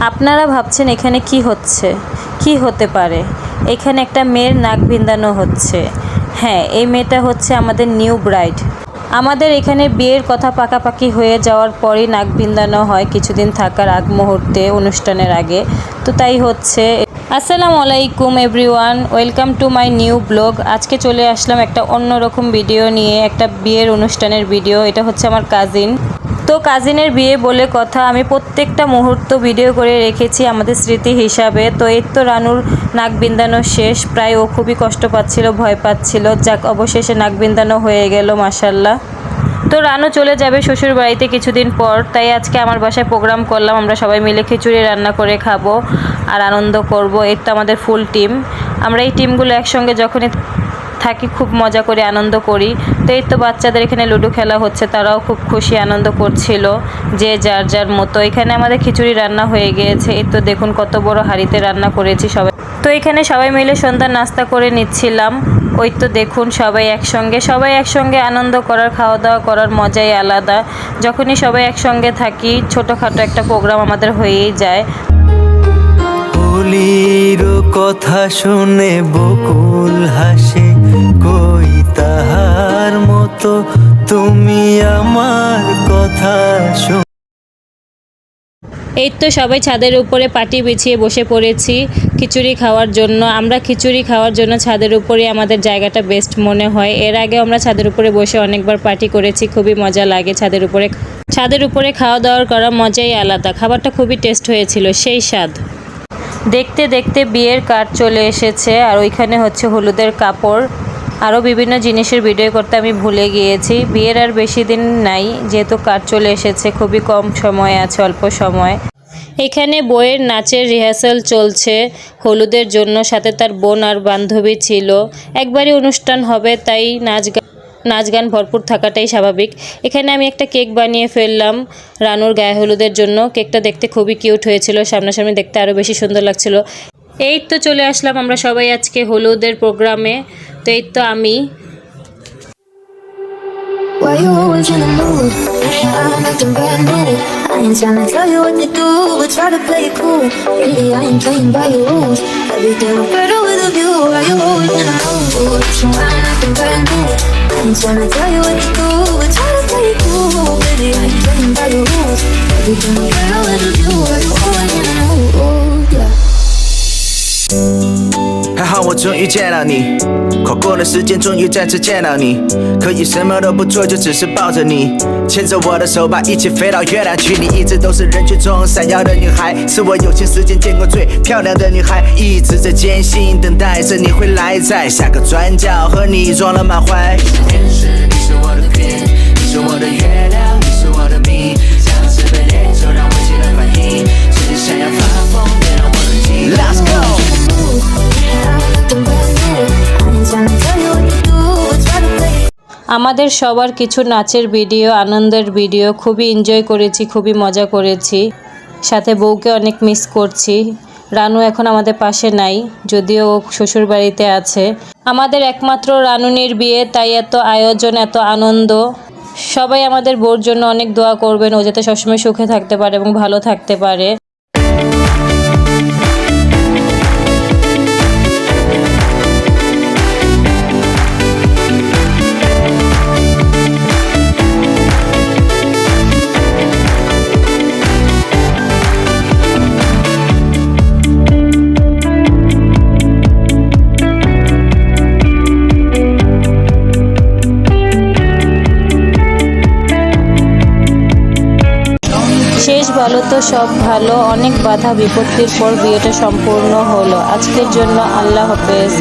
আপনারা ভাবছেন এখানে কি হচ্ছে, কি হতে পারে? এখানে একটা মেয়ের নাক ভিন্দানো হচ্ছে। হ্যাঁ, এই মেয়েটা হচ্ছে আমাদের নিউ ব্রাইড। আমাদের এখানে বিয়ের কথা পাকাপাকি হয়ে যাওয়ার পরই নাক ভিন্দানো হয়, কিছুদিন থাকার আগ মুহূর্তে, অনুষ্ঠানের আগে। তো তাই হচ্ছে। আসসালামু আলাইকুম everyone, welcome to my new blog. আজকে চলে আসলাম একটা অন্যরকম ভিডিও নিয়ে, একটা বিয়ের অনুষ্ঠানের ভিডিও। এটা হচ্ছে আমার কাজিন। তো কাজিনের বিয়ে বলে কথা, আমি প্রত্যেকটা মুহূর্ত ভিডিও করে রেখেছি আমাদের স্মৃতি হিসাবে। তো এই তো রানুর নাক বিন্দানো শেষ, প্রায় ও খুবই কষ্ট পাচ্ছিল, ভয় পাচ্ছিল। যাক, অবশেষে নাক বিন্দানো হয়ে গেল মাশাল্লাহ। তো রানু চলে যাবে শ্বশুর বাড়িতে কিছুদিন পর, তাই আজকে আমার বাসায় প্রোগ্রাম করলাম। আমরা সবাই মিলে খিচুড়ি রান্না করে খাবো আর আনন্দ করব। এই তো আমাদের ফুল টিম। আমরা এই টিমগুলো একসঙ্গে যখনই থাকি খুব মজা করে আনন্দ করি। তো এই তো বাচ্চাদের এখানে লুডো খেলা হচ্ছে, তারাও খুব খুশি আনন্দ করছিল, যে যার যার মতো। এখানে আমাদের খিচুড়ি রান্না হয়ে গিয়েছে। এই তো দেখুন কত বড় হাঁড়িতে রান্না করেছি সবাই। তো এখানে সবাই মিলে সন্ধ্যার নাস্তা করে নিচ্ছিলাম। ওই তো দেখুন সবাই একসঙ্গে আনন্দ করার, খাওয়া দাওয়া করার মজাই আলাদা। যখনই সবাই একসঙ্গে থাকি ছোটোখাটো একটা প্রোগ্রাম আমাদের হয়েই যায়। হোলির কথা শুনে বকুল হাসে, কই তাহার মতো তুমি আমার কথা শুন। এই তো সবাই ছাদের উপরে পাটি বিছিয়ে বসে পড়েছি খিচুড়ি খাওয়ার জন্য। আমরা খিচুড়ি খাওয়ার জন্য ছাদের উপরে আমাদের জায়গাটা বেস্ট মনে হয়। এর আগে আমরা ছাদের উপরে বসে অনেকবার পার্টি করেছি, খুবই মজা লাগে ছাদের উপরে খাওয়া দাওয়ার করা মজাই আলাদা। খাবারটা খুবই টেস্ট হয়েছিল, সেই স্বাদ। দেখতে দেখতে বিয়ের কার্ড চলে এসেছে, আর ওইখানে হচ্ছে হলুদের কাপড়, আরও বিভিন্ন জিনিসের ভিডিও করতে আমি ভুলে গিয়েছি। বিয়ের আর বেশি দিন নাই, যেহেতু কার্ড চলে এসেছে, খুবই কম সময় আছে, অল্প সময়। এখানে বইয়ের নাচের রিহার্সাল চলছে হলুদের জন্য, সাথে তার বোন আর বান্ধবী ছিল। একবারই অনুষ্ঠান হবে, তাই নাচ গান ভরপুর থাকাটাই স্বাভাবিক। এখানে আমি একটা কেক বানিয়ে ফেললাম রানুর গায়ে হলুদের জন্য। কেকটা দেখতে খুবই কিউট হয়েছিল, সামনাসামনি দেখতে আরও বেশি সুন্দর লাগছিল। এই তো চলে আসলাম আমরা সবাই আজকে হলুদের প্রোগ্রামে। তো এই তো আমি Why you always in the mood? I'm acting brand new. I ain't tryna tell you what to do, but try to play it cool. Really, I ain't playing by your rules. Everything look better with a view. Why you always in the mood? So I'm acting brand new. I ain't tryna tell you what to do, but try to play it cool. Really, I ain't playing by your rules. Everything look better with a view. Why you always in the mood? Yeah. 还好我终于见到你，跨过了时间，终于再次见到你。可以什么都不做，就只是抱着你，牵着我的手，把一起飞到月亮去。你一直都是人群中闪耀的女孩，是我有幸时间见过最漂亮的女孩。一直在艰辛等待着你会来，在下个转角和你撞了满怀。天使，你是我的天，你是我的月亮，你是我的谜。像是被烈酒让我起了反应，只想要发疯，别让我冷静。Let's go。আমাদের সবার কিছু নাচের video, আনন্দের video, খুবই enjoy করেছি, খুবই মজা করেছি। সাথে বউকে অনেক মিস করছি। রানু এখন আমাদের পাশে নাই, যদিও ও শ্বশুর বাড়িতে আছে। আমাদের একমাত্র রানুনির বিয়ে, তাই এত আয়োজন, এত আনন্দ। সবাই আমাদের বউর জন্য অনেক দোয়া করবেন, ও যাতে সবসময় সুখে থাকতে পারে এবং ভালো থাকতে পারে। শেষ ভালো তো সব ভালো, অনেক বাধা বিপত্তির পর বিয়েটা সম্পূর্ণ হলো। আজকের জন্য আল্লাহ হাফেজ।